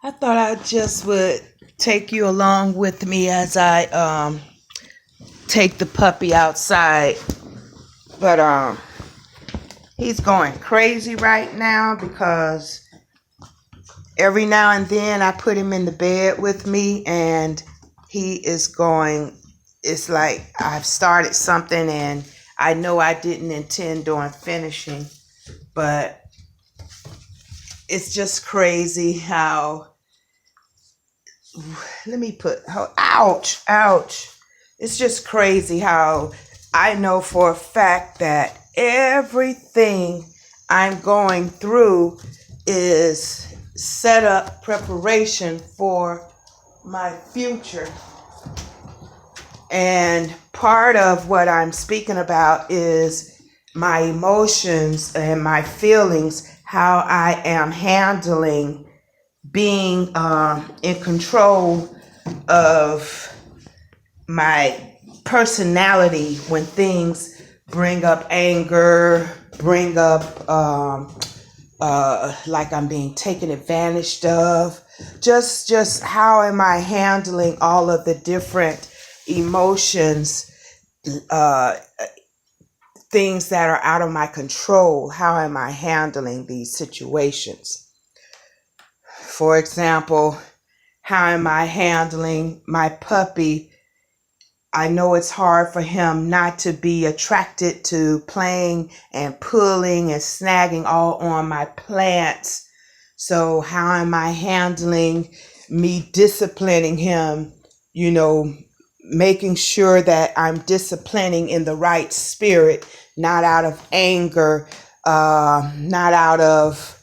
I thought I just would take you along with me as I take the puppy outside. But he's going crazy right now because every now and then I put him in the bed with me and he is going, it's like I've started something and I know I didn't intend on finishing, but it's just crazy how, let me put, how, ouch. It's just crazy how I know for a fact that everything I'm going through is set up preparation for my future. And part of what I'm speaking about is my emotions and my feelings, how I am handling being in control of my personality when things bring up anger, bring up like I'm being taken advantage of. Just how am I handling all of the different emotions, uh, things that are out of my control? How am I handling these situations? For example, how am I handling my puppy? I know it's hard for him not to be attracted to playing and pulling and snagging all on my plants. So how am I handling me disciplining him, making sure that I'm disciplining in the right spirit, not out of anger, not out of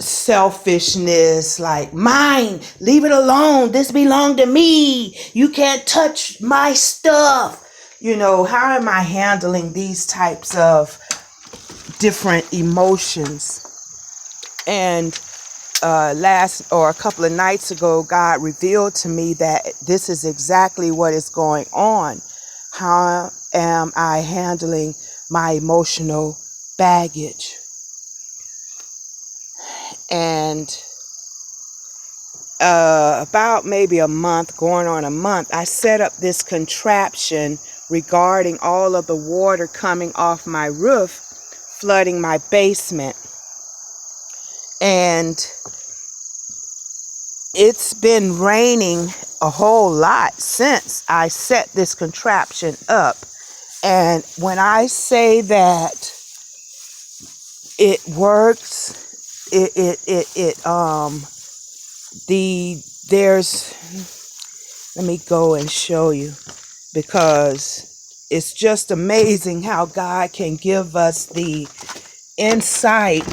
selfishness, like mine, leave it alone, this belong to me, you can't touch my stuff. How am I handling these types of different emotions? And last or a couple of nights ago, God revealed to me that this is exactly what is going on. How am I handling my emotional baggage? And about maybe a month, going on a month, I set up this contraption regarding all of the water coming off my roof, flooding my basement. And it's been raining a whole lot since I set this contraption up. And when I say that it works, let me go and show you, because it's just amazing how God can give us the insight,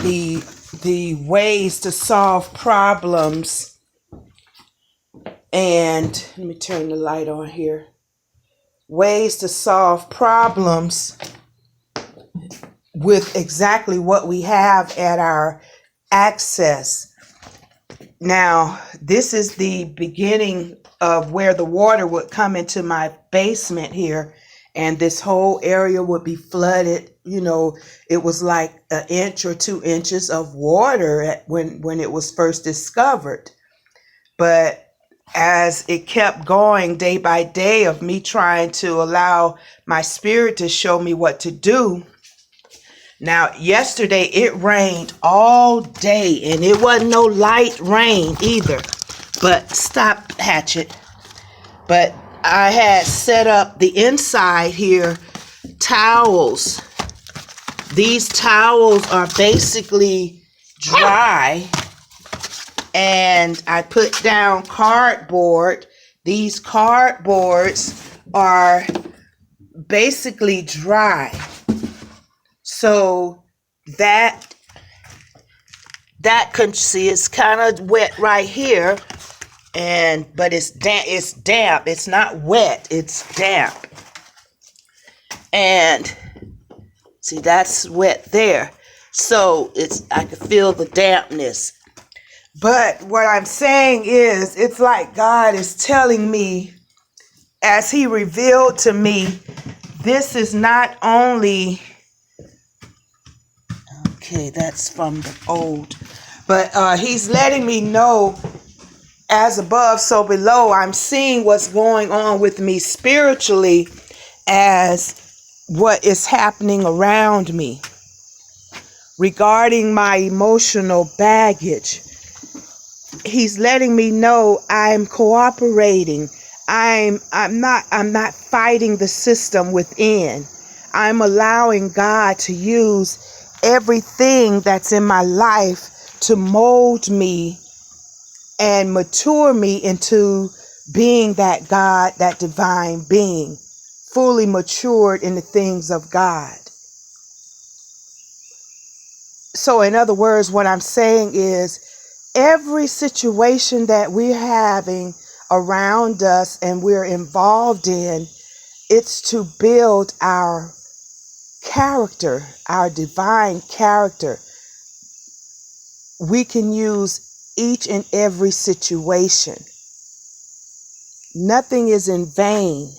the ways to solve problems. And let me turn the light on here. Ways to solve problems with exactly what we have at our access. Now, this is the beginning of where the water would come into my basement here, and this whole area would be flooded. It was like an inch or 2 inches of water when it was first discovered. But as it kept going day by day of me trying to allow my spirit to show me what to do. Now, yesterday it rained all day, and it wasn't no light rain either. But stop, Hatchet. But I had set up the inside here towels. These towels are basically dry, and I put down cardboard. These cardboards are basically dry. So that can see it's kind of wet right here, but it's damp. It's not wet, it's damp. And see, that's wet there. So I can feel the dampness. But what I'm saying is, it's like God is telling me, as He revealed to me, this is not only, okay, that's from the old, But he's letting me know, as above, so below. I'm seeing what's going on with me spiritually as what is happening around me. Regarding my emotional baggage, he's letting me know I'm cooperating. I'm not fighting the system within. I'm allowing God to use everything that's in my life to mold me and mature me into being that God, that divine being, fully matured in the things of God. So in other words, what I'm saying is, every situation that we're having around us and we're involved in, it's to build our character, our divine character. We can use each and every situation. Nothing is in vain.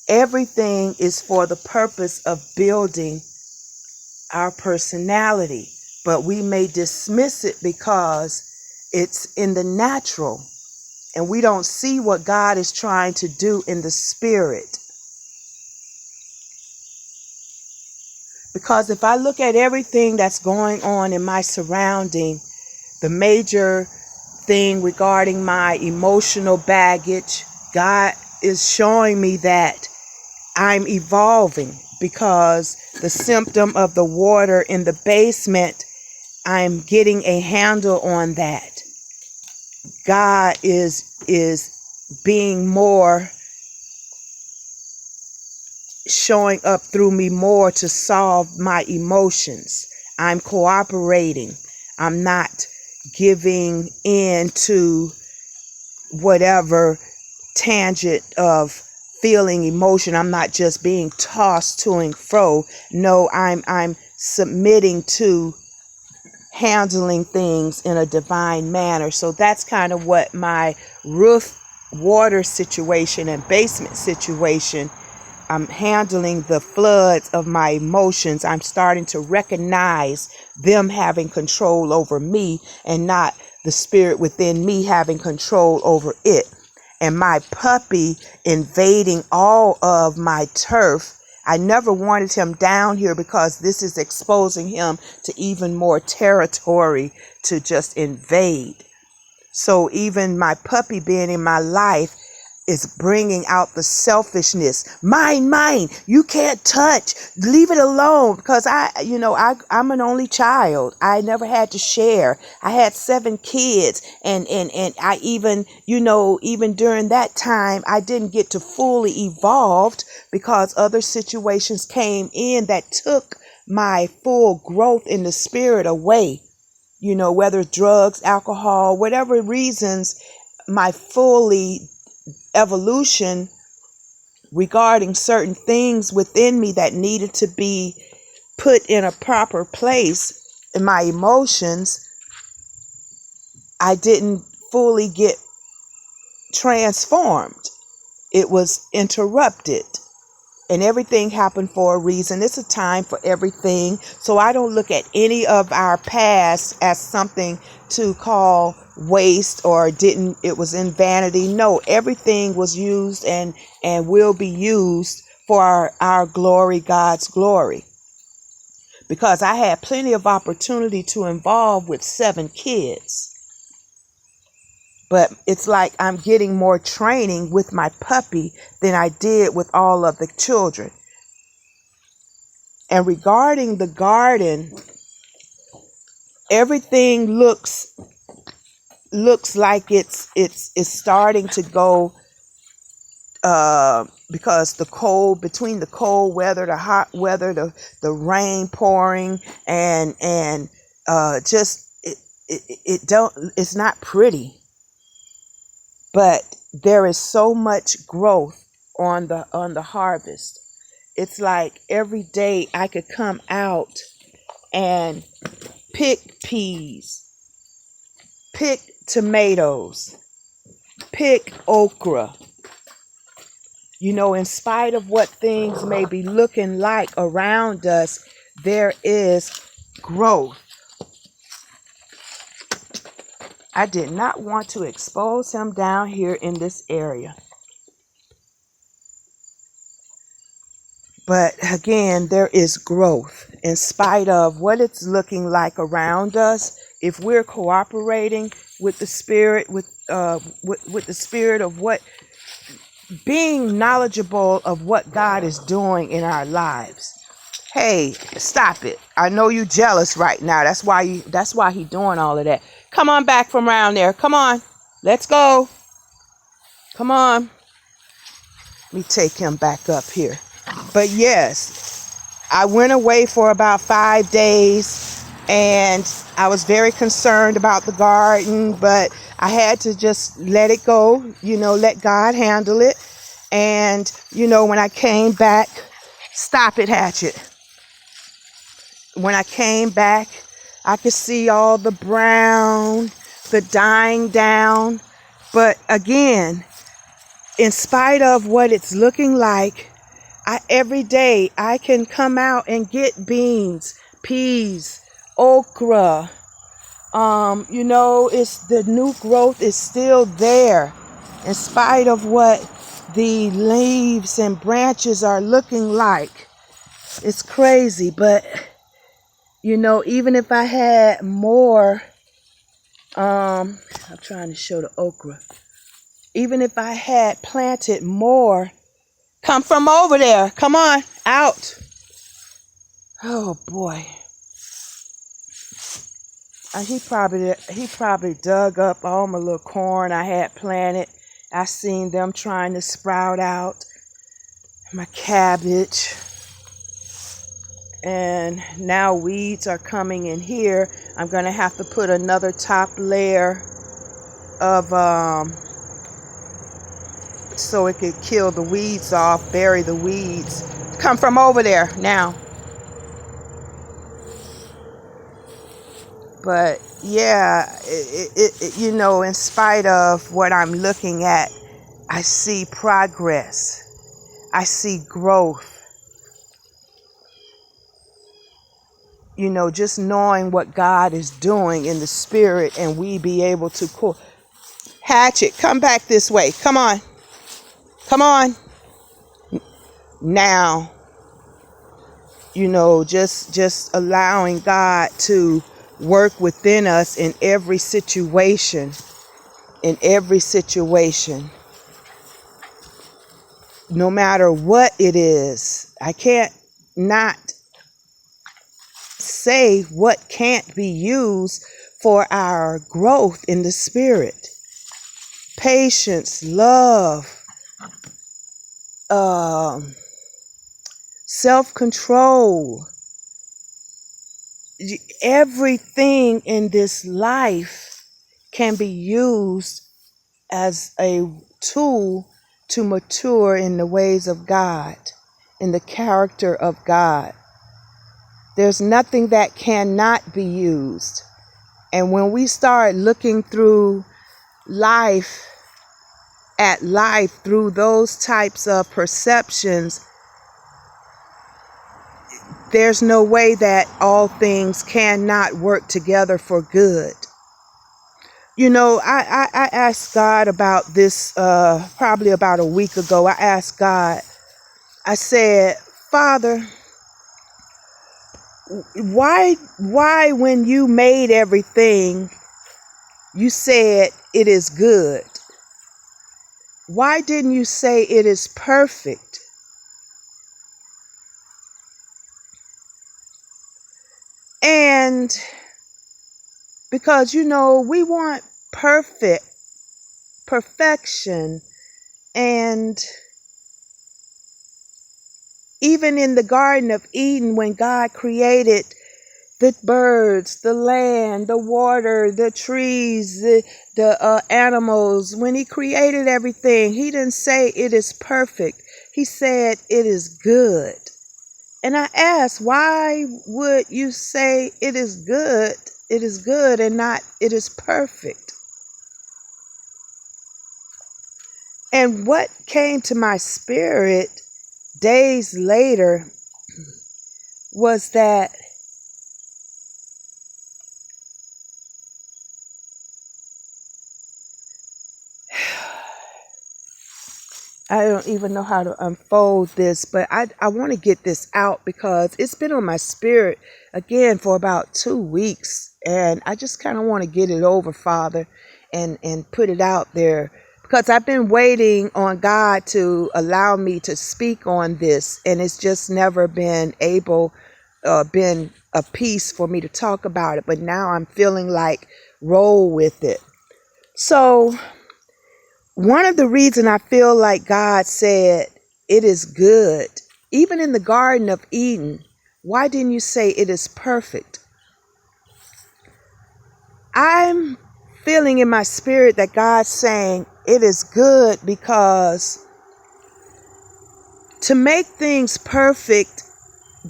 Everything is for the purpose of building our personality, but we may dismiss it because it's in the natural and we don't see what God is trying to do in the spirit. Because if I look at everything that's going on in my surrounding, the major thing regarding my emotional baggage, God is showing me that I'm evolving, because the symptom of the water in the basement, I'm getting a handle on that. God is being more, showing up through me more to solve my emotions. I'm cooperating. I'm not giving in to whatever tangent of feeling emotion. I'm not just being tossed to and fro. No, I'm submitting to handling things in a divine manner. So that's kind of what my roof water situation and basement situation, I'm handling the floods of my emotions. I'm starting to recognize them having control over me and not the spirit within me having control over it. And my puppy invading all of my turf. I never wanted him down here because this is exposing him to even more territory to just invade. So even my puppy being in my life is bringing out the selfishness. Mine, you can't touch, leave it alone. Because I'm an only child. I never had to share. I had 7 kids, and I even during that time, I didn't get to fully evolve because other situations came in that took my full growth in the spirit away. Whether drugs, alcohol, whatever reasons, my fully evolution regarding certain things within me that needed to be put in a proper place in my emotions, I didn't fully get transformed. It was interrupted. And everything happened for a reason. It's a time for everything. So I don't look at any of our past as something to call waste or it was in vanity. No, everything was used and will be used for our glory, God's glory. Because I had plenty of opportunity to involve with 7 kids. But it's like I'm getting more training with my puppy than I did with all of the children. And regarding the garden, everything looks like it's starting to go, because between the cold weather, the hot weather, the rain pouring, and just it's not pretty. But there is so much growth on the harvest. It's like every day I could come out and pick peas, pick tomatoes, pick okra. In spite of what things may be looking like around us, there is growth. I did not want to expose him down here in this area. But again, there is growth in spite of what it's looking like around us. If we're cooperating with the spirit, with the spirit of what, being knowledgeable of what God is doing in our lives. Hey, stop it. I know you jealous right now. That's why he doing all of that. Come on back from around there. Come on. Let's go. Come on. Let me take him back up here. But yes, I went away for about 5 days and I was very concerned about the garden, but I had to just let it go, let God handle it. And, when I came back, stop it, Hatchet. When I came back, I could see all the brown, the dying down. But again, in spite of what it's looking like, every day I can come out and get beans, peas, okra. It's the new growth is still there in spite of what the leaves and branches are looking like. It's crazy, but even if I had more, I'm trying to show the okra. Even if I had planted more, come from over there. Come on, out. Oh boy. He probably dug up all my little corn I had planted. I seen them trying to sprout out. My cabbage. And now weeds are coming in here. I'm going to have to put another top layer of, so it could kill the weeds off, bury the weeds. Come from over there now. But yeah, in spite of what I'm looking at, I see progress. I see growth. Just knowing what God is doing in the spirit, and we be able to Hatchet, come back this way. Come on. Come on. Now, just allowing God to work within us in every situation. No matter what it is. I can't not say what can't be used for our growth in the spirit. Patience, love, self-control. Everything in this life can be used as a tool to mature in the ways of God, in the character of God. There's nothing that cannot be used. And when we start looking through life through those types of perceptions, there's no way that all things cannot work together for good. I asked God about this probably about a week ago. I asked God, I said, Father, why when you made everything, you said it is good? Why didn't you say it is perfect? And because, we want perfection. And even in the Garden of Eden, when God created the birds, the land, the water, the trees, the animals, when he created everything, he didn't say it is perfect. He said it is good. And I asked, why would you say it is good and not it is perfect? And what came to my spirit days later was that I don't even know how to unfold this, but I want to get this out because it's been on my spirit again for about 2 weeks. And I just kind of want to get it over, Father, and put it out there because I've been waiting on God to allow me to speak on this. And it's just never been been a piece for me to talk about it. But now I'm feeling like roll with it. So one of the reasons I feel like God said it is good, even in the Garden of Eden, why didn't you say it is perfect? I'm feeling in my spirit that God's saying it is good because to make things perfect,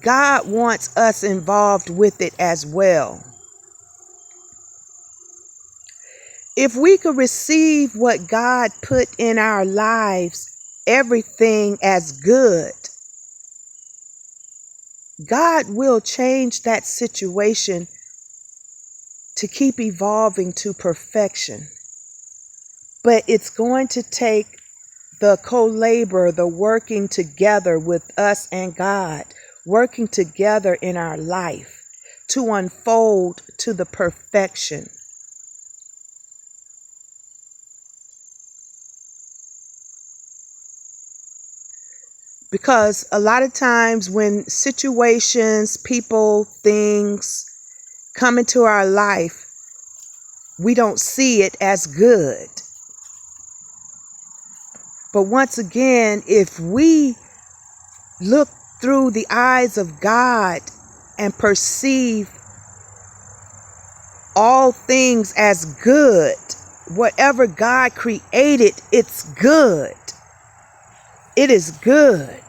God wants us involved with it as well. If we could receive what God put in our lives, everything as good, God will change that situation to keep evolving to perfection. But it's going to take the co-labor, the working together with us and God, working together in our life to unfold to the perfection. Because a lot of times when situations, people, things come into our life, we don't see it as good. But once again, if we look through the eyes of God and perceive all things as good, whatever God created, it's good. It is good.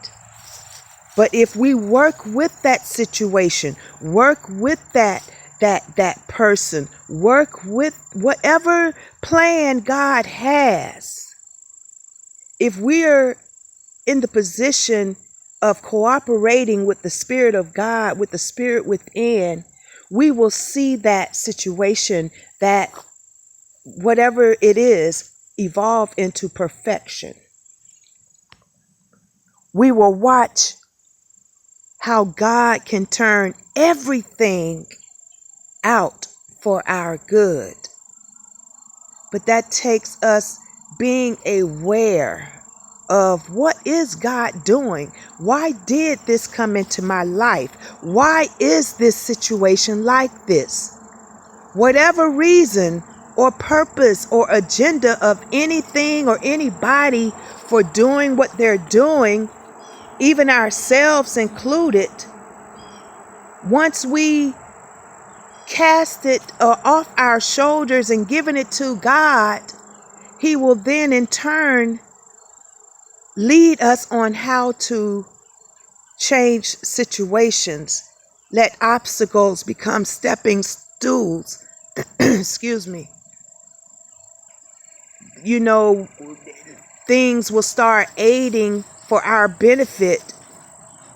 But if we work with that situation, work with that person, work with whatever plan God has, if we're in the position of cooperating with the Spirit of God, with the Spirit within, we will see that situation, that whatever it is, evolve into perfection. We will watch how God can turn everything out for our good. But that takes us being aware of what is God doing? Why did this come into my life? Why is this situation like this? Whatever reason or purpose or agenda of anything or anybody for doing what they're doing, even ourselves included, once we cast it off our shoulders and given it to God, He will then in turn lead us on how to change situations, let obstacles become stepping stools. Excuse me. You know, things will start aiding for our benefit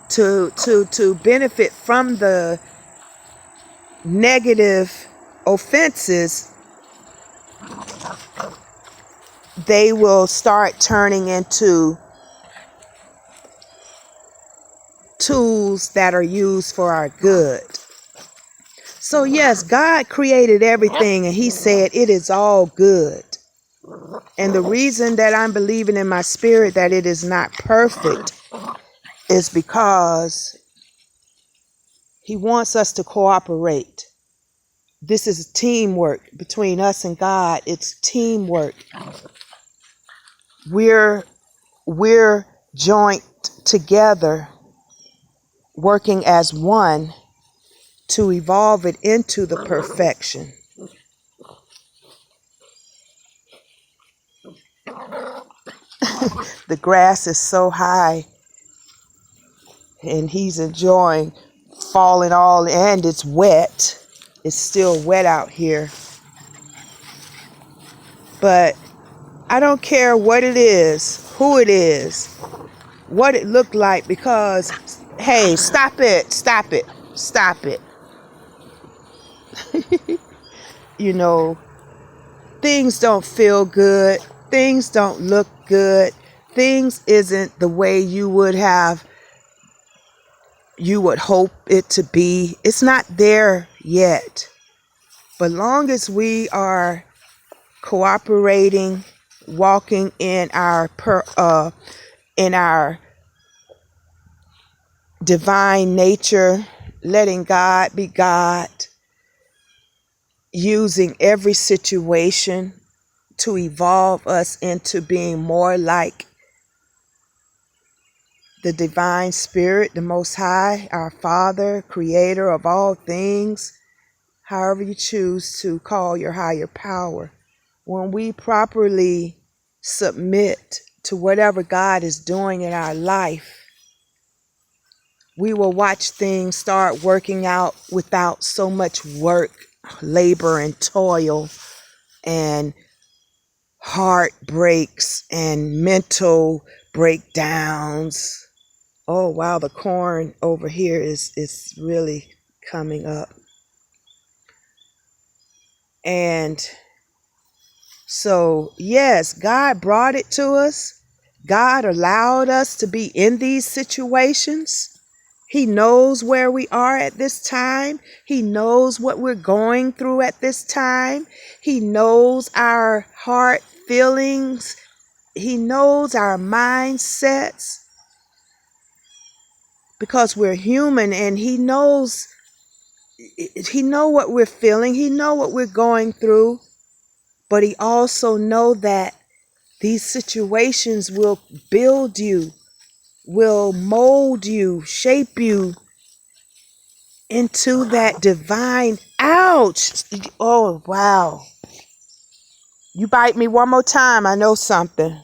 to benefit from the negative offenses. They will start turning into tools that are used for our good. So yes, God created everything and He said it is all good. And the reason that I'm believing in my spirit that it is not perfect is because He wants us to cooperate. This is teamwork between us and God. It's teamwork. We're joint together, working as one to evolve it into the perfection. The grass is so high and he's enjoying falling all, and it's wet. It's still wet out here. But I don't care what it is, who it is, what it looked like, because, hey, stop it. You know, things don't feel good. Things don't look good. things isn't the way you would hope it to be. It's not there yet. But long as we are cooperating, walking in our divine nature, letting God be God, using every situation to evolve us into being more like the divine spirit, the Most High, our Father, creator of all things, however you choose to call your higher power. When we properly submit to whatever God is doing in our life, we will watch things start working out without so much work, labor, and toil, and heartbreaks and mental breakdowns. Oh wow, the corn over here is really coming up. And so, yes, God brought it to us. God allowed us to be in these situations. He knows where we are at this time. He knows what we're going through at this time. He knows our heart feelings. He knows our mindsets, because we're human, and he knows what we're feeling. He knows what we're going through. But he also knows that these situations will build you, will mold you, shape you into that divine. Ouch! Oh, wow. You bite me one more time, I know something.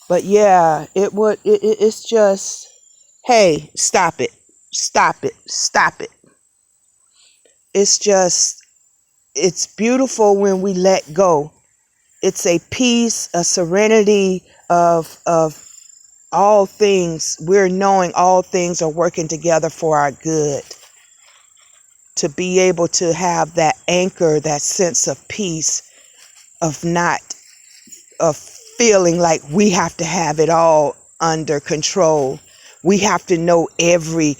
But yeah, it's just, hey, stop it. Stop it. Stop it. It's beautiful when we let go. It's a peace, a serenity of all things. We're knowing all things are working together for our good. To be able to have that anchor, that sense of peace, of feeling like we have to have it all under control. We have to know every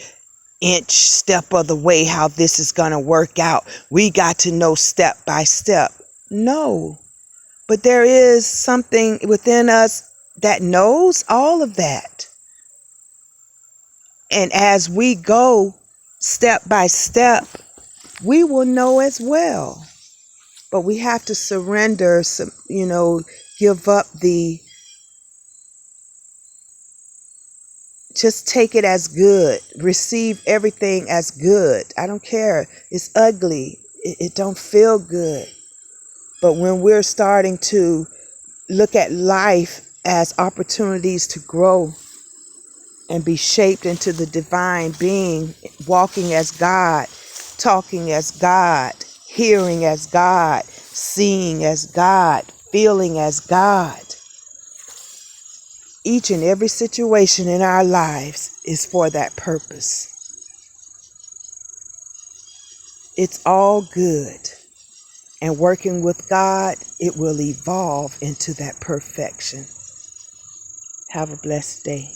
inch, step of the way how this is going to work out. We got to know step by step. No. But there is something within us that knows all of that. And as we go step by step, we will know as well. But we have to surrender, give up just take it as good. Receive everything as good. I don't care. It's ugly. It don't feel good. But when we're starting to look at life as opportunities to grow and be shaped into the divine being, walking as God, talking as God, hearing as God, seeing as God, feeling as God. Each and every situation in our lives is for that purpose. It's all good. And working with God, it will evolve into that perfection. Have a blessed day.